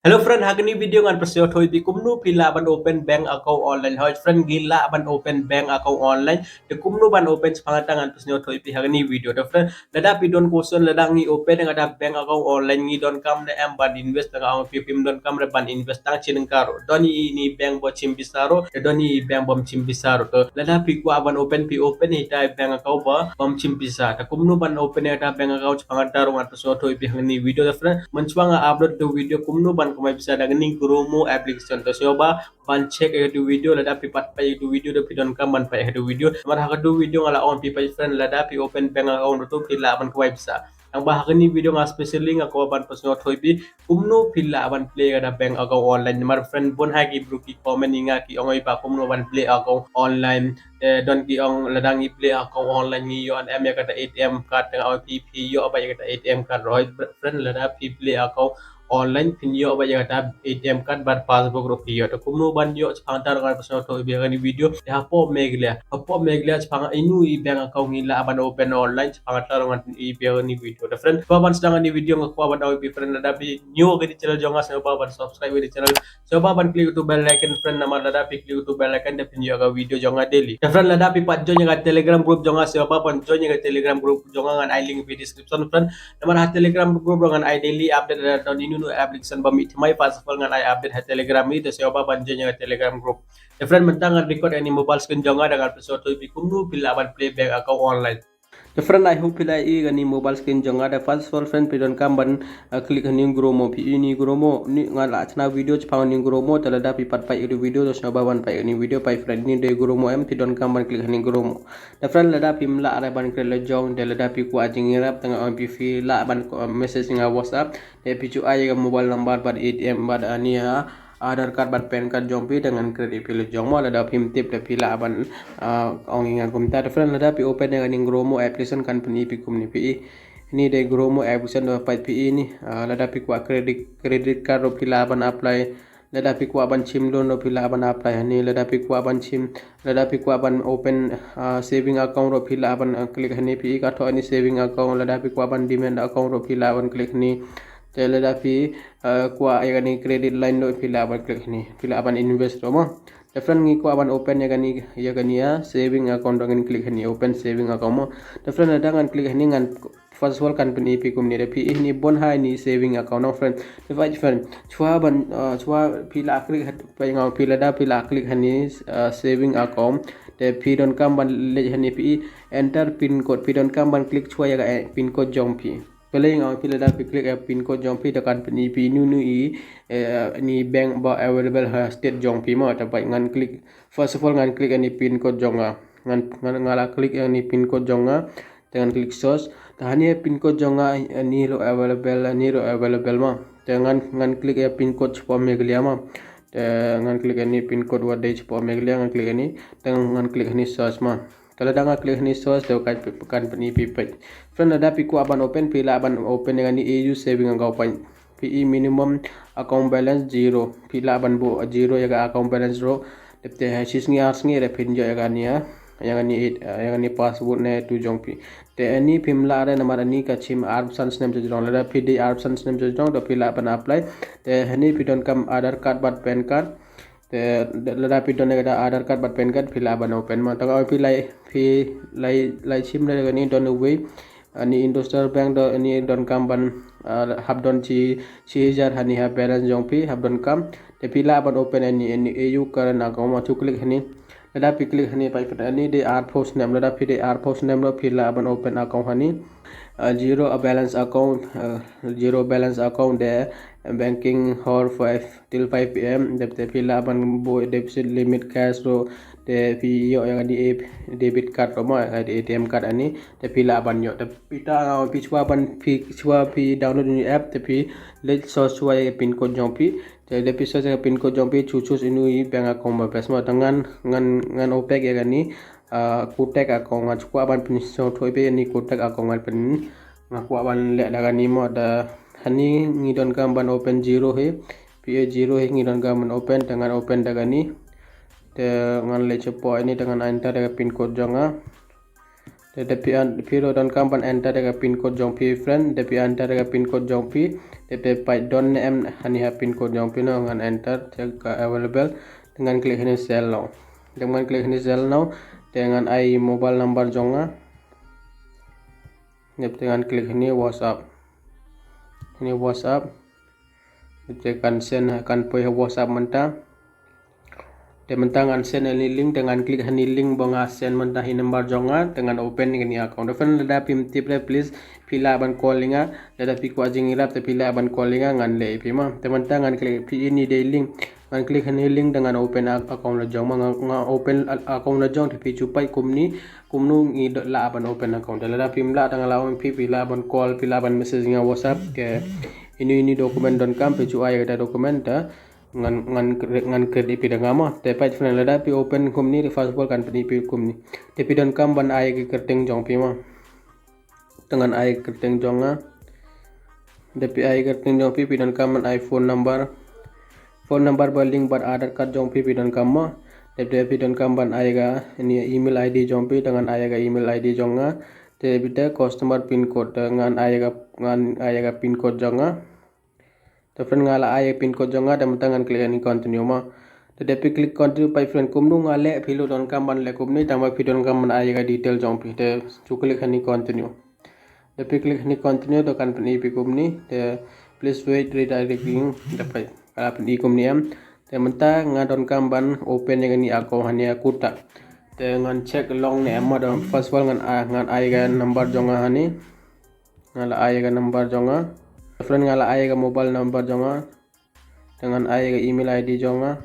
Hello friend, hari ini video ngan perseo thoi bi kumnu pila ban open bank account online. Hoi friend gila ban open bank account online. De kumnu ban open sepangata ngan perseo thoi bi hari ini video. De friend lada pi don kusun lada ngi open dengan ada bank account online ngi don kam ne am ban invest dengan ang pipim don kam re ban invest tang chin karo. Doni ini bank bo chim bisaro, de doni bank bom chim bisaro. To lada pi ku ban open hita bank account ba bom chim bisa. De kumnu ban open ada bank account sepangata ngan perseo thoi bi hari ini video. De friend mencuang upload the video kumnu ban kumai bisa dagani gurumu application to coba ban check itu video lada pi pat pa itu video da pi don kam ban pa itu video mar ha du video ngala on pi pa friend lada pi open bank account to pi la ban kumai bisa ang bahagi ni video nga specially nga ko ban pasno thoi bi kumnu pila ban play ada bank account online mar friend bon ha ki bru ki comment nga ki ongoi pa kumnu ban play account online don ki ong ladang i play account online ni yo an em ya kata ATM card tengah OTP yo apa ya kata ATM card roy friend lada pi play account online pinyo ba ya kata ATM card bar passbook ro piyo to kumno ban yo antar kan pasno to bi ni video ya po meglia changa inu i bank account ngila ban open online changa tar ngan i bi ni video the friend pa ban sedang ni video ngakwa ban awi friend ada bi new ke di channel jonga sa pa ban subscribe di channel so pa ban click to bell icon friend nama lada pi click to bell icon de pinyo ga video jonga daily the friend lada pi pat join ga telegram group jonga sa pa ban join ga telegram group jonga ngan I link di description friend nama ha telegram group ngan I daily update da ni nu application ba mit mai pas fal ngan I update ha telegram ni to sa pa ban join ga telegram group the friend mentang record any mobile screen jonga dengan episode to bi kumnu pila ban playback account online. The friend I hope pila I gani mobile screen jonga da first of all friend pidon kamban click ni gromo pi ini gromo ni ngala chana video chpang ni gromo tala da pi pat pai video to shaba ban pai ni video pai friend ni de gromo em pidon kamban click ni gromo the friend lada pi mla ara ban kre le jong de lada pi ku ajing rap tanga on pi fi la ban message nga whatsapp de pi chu ay mobile number bad ATM bad ania Aadhaar card bat PAN card jompi dengan kredit pilih jongmo lada pim tip de pila aban ong ingan kumta de friend lada pi open dengan gromo application kan pen pi kum ni pi ini de gromo application do pai pi ini lada pi kwa kredit card ro pila aban apply lada pi kwa aban chim loan ro pila aban apply hani lada pi kwa aban chim lada pi kwa aban open saving account ro pila aban klik hani pi ka tho ani saving account lada pi kwa aban demand account ro pila aban klik ni Tele dapi kuah ya gani credit line do pila aban klik ni pila aban invest do mo different ngi ko aban open ya gani ya saving account do ngani klik ni open saving account mo different ada ngan klik ni ngan first of all kan pen pi kum ni de pi ni bon hai ni saving account no friend device friend chua ban chua pila klik pa ngau pila da pila klik hani saving account de pi don kam ban le hani pi enter pin code pi don kam ban klik chua ya pin code jong pi Paling ang pila dah klik pin code jong pi tekan pi nu i ni bank ba available ha state jong pi ma tapi ngan klik first of all ngan klik ni pin code jong ngan ngala klik ni pin code jong dengan klik source tahani pin code jong ni ro available ma dengan ngan klik pin code chpo meglia ma ngan klik ni pin code wadai chpo meglia ngan klik ni dengan ngan klik ni search ma kalau dah klik ni source tu kan ni pipet friend ada piku aban open pila aban open dengan ni EU saving angau pain PE minimum account balance 0 pila aban bo 0 ya account balance ro depte hasis ngi ars ngi repin jo ya ni ya yang ni password ne tu jong pi te ani pimla are namar ani ka chim arb sans name jo jong la pd arb sans name jo jong do pila aban apply te hani pidon kam Aadhaar card bat PAN card te lada pi don ada Aadhaar card bat PAN card pila ban open ma tang pi lai chim le ni don way ani industrial bank do ani don kam ban hab don chi jar hani ha balance jong pi hab don kam te pila ban open ani EU current account ma chu click hani lada pi click hani pai ani de r post name lada pi de r post name lo pila ban open account hani zero balance account de banking hor 5 till 5 pm depte pila ban bo deposit limit cash ro de pi yo yang di debit card ro ma di ATM card ani te pila ban yo te pita pi chwa ban pi download ni app te pi let so chwa pin code jong pi te de pi so pin code jong pi chu inu i bank account ma pesma tangan ngan opek ya gani kutek account ngan chwa ban pin so thoi pe ni kutek account ngan pin ngaku ban le daga ni mo da hani ngidon kam ban open 0 he pa 0 he ngidon kam ban open dengan open daga ni te ngan le cepo ini dengan enter daga pin code jonga Tapi piro don kam ban enter ga pin code jong pi friend tapi enter ga pin code jong pi tapi pai don em hani ha pin code jong pi no ngan enter check available dengan klik ini sell now dengan klik ini sell now dengan ai mobile number jonga dengan klik ini WhatsApp cek kan send akan poi WhatsApp mentah teman-teman send ini link dengan klik ini link bonga send mentah ini nomor jonga dengan open ini account friend ada pim tip please pila ban callinga ada piku ajing irap tapi pila ban callinga ngan le pima teman-teman klik ini dei link ngan klik ini link dengan open account la jong nga open account la jong tapi cupai kumnu ngi la ban open account ada pim la dengan lawan pila ban call pila ban message nga WhatsApp ke ini dokumen don kam pe cu ay ada dokumen ta ngan kredit pi ngama te pa friend lada pi open company first of all kan pi company te pi don kam ban ai ki kerteng jong pi ma dengan ai kerteng jonga de pi ai kerteng jong pi don kam ban ai phone number ba link bar aadhaar card jong pi don kam ma te pi don kam ban ai ga ini email id jong pi dengan ai ga email id jonga te pi customer pin code dengan ai ga pin code jonga तो friend ngala ay pin code jonga dan tangan klik ni continue ma तो depi klik continue pai friend kumnu ngale philo don kam ban le kumni tama phidon kam ban ay ga detail jong pi te chu klik ni continue depi klik ni continue to kan pi kumni te please wait redirecting dapat kala pi kumni am te menta ngadon kam ban open yang ni account hanya kuta te ngan check long ne amma don first of all ngan ay ga number jonga hani ngala ay ga number jonga friend ngala ay ga mobile number jonga dengan ay ga email id jonga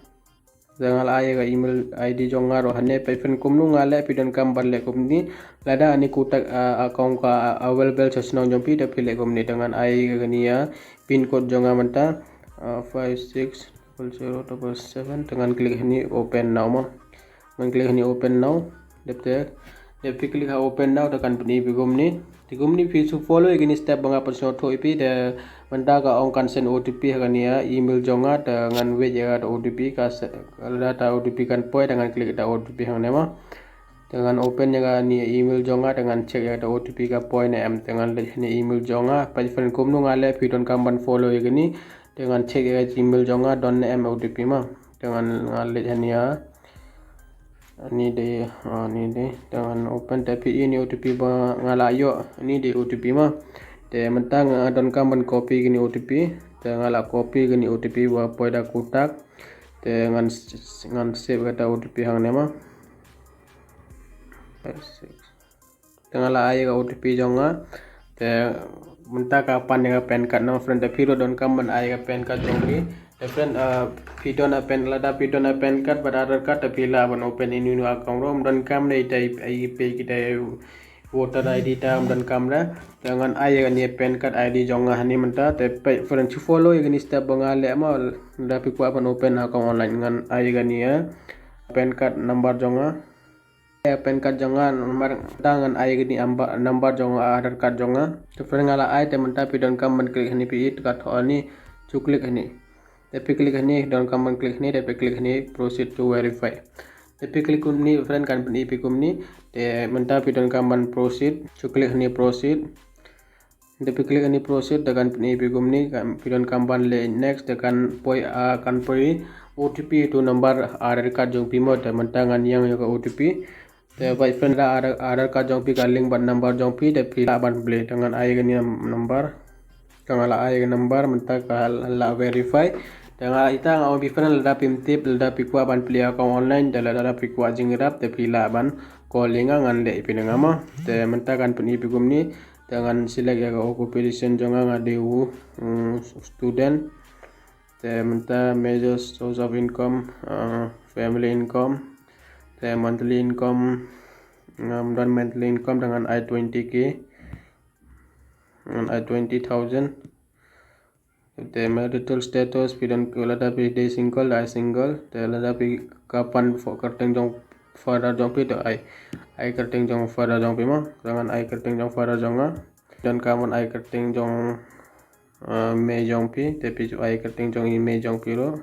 dengan ay ga email id jonga ro hane pe friend kumnu ngale pidon kam barle kumni lada ani kutak account ka available chasnong jompi de pile kumni dengan ay ga niya pin code jonga manta 560077 dengan klik ini open now ma dengan klik ini open now depi klik ha open now tekan peni bigumni tigumni fisu follow igini step banga personal to ipi de mendaga ong kan send OTP hagania email jonga dengan we jaga OTP ka data OTP kan poi dengan klik da OTP hang nema dengan open jaga ni email jonga dengan check jaga OTP ka poi ne em dengan ni email jonga pa friend kumnu ngale pidon kamban follow igini dengan check jaga email jonga don em OTP ma dengan ngale hania ini deh dengan open tapi ini OTP ba ngalayo ini di OTP mah te mentang adon kamban copy gini OTP te ngala copy gini OTP ba poida kutak te ngan save kata OTP hang nema te ngala ay ga OTP jonga te mentang kapan ya pen card nama friend te piro don kamban ay ga pen card jongi friend pidona pen card pada aadhaar card tapi la ban open ini account rom dan kam nei tai ai pe kita voter id tam dan kamera dengan ai ni pen card id jonga hani menta te friend chu follow igni step bangale ma da pi ko ban open account online dengan ai ni pen card number jonga pen card jonga nomor tangan ai ni number jonga aadhaar card jonga to friend ngala ai te menta pi don kam ban klik hani pi it kat ani chu klik hani tapi klik ini dan kamu klik ini tapi klik ini proceed to verify tapi klik ini friend kan pi kumni te menta pi dan kamu proceed cu klik ini proceed tapi klik ini proceed dengan pi kumni pi dan kamu le next dengan poi OTP itu nomor aadhaar card jong pi mo te menta ngan yang yo OTP te by friend aadhaar card jong pi ka link ban number jong pi te pi ban play dengan ai ni number kangala ay number menta ka la verify dengan ita ngau different lada pimtip lada pikwa ban pli account online lada pikwa jingrap te pila ban callinga ngan le pinangama te menta kan peni pigumni dengan select ya occupation jonga ngadeu student te menta major source of income family income te monthly income dan monthly income dengan I20k and I20,000 the marital status pidon lada pi day single te lada pi kapan kerteng jong father jong pi to ai kerteng jong father jong pi ma jangan ai kerteng jong father jonga dan kaman ai kerteng jong me jong pi te pi ai kerteng jong me jong pi ro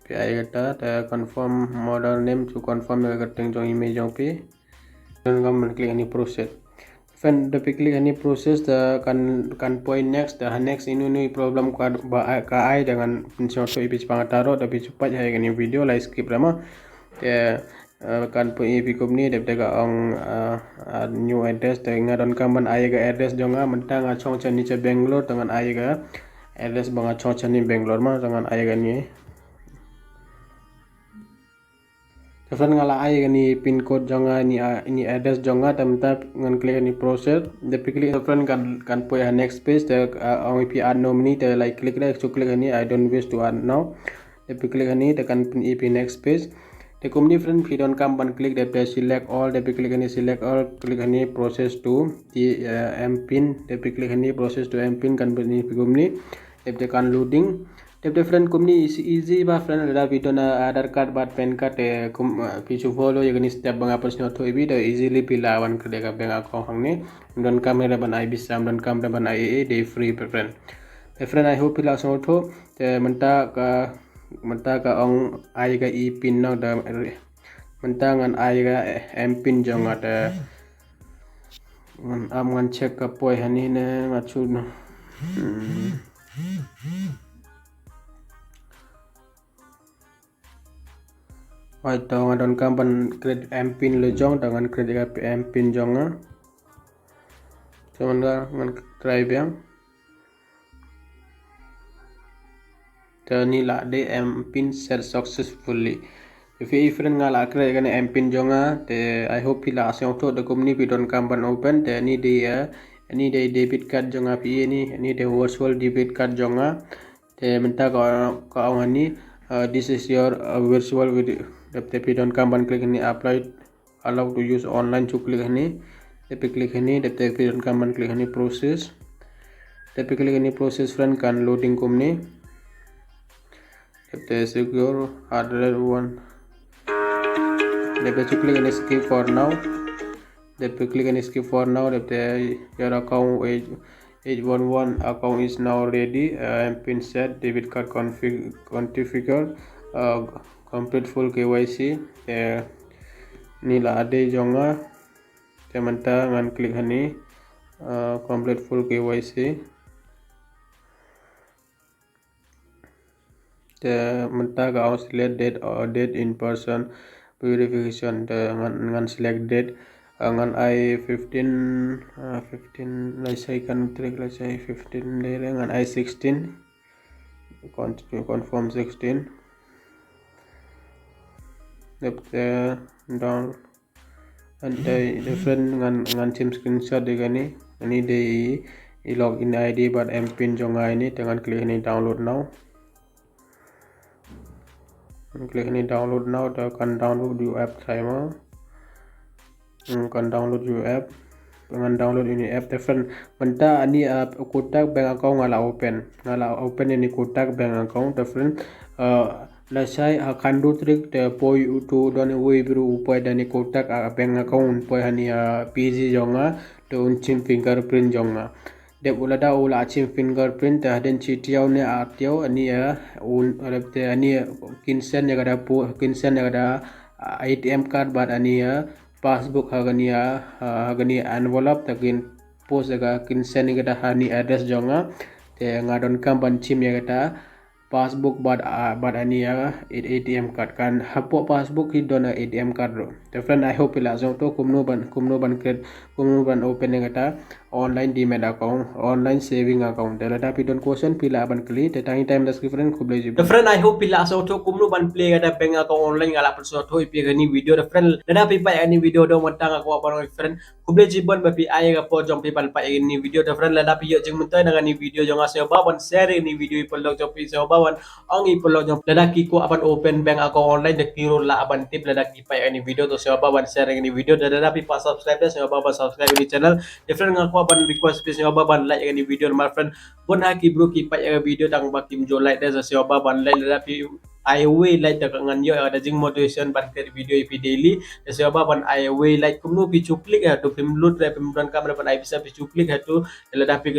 pi ai kata te confirm model name to confirm kerteng jong me jong pi dan kamu klik ini proses. Friend, the klik ini proses kan point next next ini problem ka ai dengan pensiun ipi pangataro tapi cepat ya ini video lah skip lama kan point ipi company dep ka ong new address dengan don kaman ai ga address jonga mentang chong chen ni Bangalore dengan ai ga address banga chong chen ni Bangalore ma dengan ai ga ni friend ngala ai ni pin code jonga ni address jonga tamta ngan klik ni process de klik friend kan po next page te ong ip add nominee te like klik da so klik ni I don't wish to add now de klik ni te kan pin ip next page te company friend fi don kam ban klik de select all de klik ni select all klik ni process to the mpin de klik ni process to mpin kan pin ip company de kan loading friend company easy ba friend ada video na Aadhaar card bat PAN card pichu follow yagani step banga personal to ibi to easily pilawan kedeka bank account hangne don kamera ban IB sam don kamera ban IAA day free friend I hope pila so to menta ka ong ai ga e pin no da menta ngan ai ga m pin jong ada ngan check ka poi hani ne ngachu no atau ngadon kampan kredit mpin lejong dengan kredit mpin jonga cuman ngan try biang tani la de mpin set successfully if you friend ngala kredit kan mpin jonga te I hope pila asong to the company bidon kampan open te ni de debit card jonga pi ni de virtual debit card jonga te menta ka ni this is your virtual video tapi don kampan klik ini apply allow to use online cu klik ini tapi klik ini tapi don kampan klik ini proses tapi klik ini proses friend kan loading company tapi secure hardware one tapi klik ini skip for now tapi klik ini skip for now tapi your account 811 account is now ready pin set debit card configure complete full KYC nila ade jonga temanta ngan klik hani complete full KYC menta ka select date or date in person verification ngan select date ngan I 15 let's say kan trick let's say 15 day ngan I 16 confirm 16 down and different ngan sim screenshot de gani ini de login ID but mpin jonga ini dengan klik ini download now klik ini download now kan download your app timer kan download your app dengan download ini app different menta ani kotak bank account ngala open ini kotak bank account different lasai kandu trik te poi utu don we biru upai dani kotak bank account poi hani PG jonga to uncim fingerprint jonga de ulada ula achim fingerprint te haden chitiau ne atiau ani un te ani kinsen ya kada kinsen ya kada ATM card bad ani passbook hagani envelope takin post aga kinsen ya kada hani address jonga te ngadon kampan chim ya kada passbook bad ani ATM card kan hapo passbook hidona ATM card ro te friend I hope ila so to kumno ban open ngata online demat account online saving account te lada pidon question pila ban kli te time description kuble jib the friend I hope ila so to kumno ban play ngata bank account online ngala per so to ipi gani video the friend lada pi pa ani video do matang aku apa friend kuble jibon bapi ay ga po jom pi pan pa ini video the friend lada pi yo jeng muntai dengan ni video jong asyo baban share ni video ipolog jom pi so bawan ang ipolog jom ladaki ko apan open bank account online de kiro la aban tip ladaki pa ini video to so baban share ini video lada pi pa subscribe da so baban subscribe ini channel different ngaku apan request please so baban like ini video my friend bon haki bro ki pa video tang bakim jo like da so baban like lada pi I way like da ngan yo ada jing motivation ban ke video ipi daily da sebab ban I way like kumnu pi cuplik ha tu pim lut re pim don kamera ban I bisa pi cuplik ha tu la da pi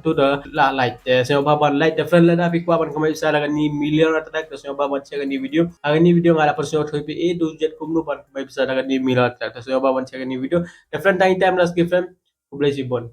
tu da la like sebab ban like da friend la da pi kwa ban kamera bisa la ni million attack da sebab ban cek ni video ni video ngala persio thoi pi e du jet kumnu ban kamera bisa la ni million attack da sebab ban cek ni video da friend time time las ke friend Kublai Sibon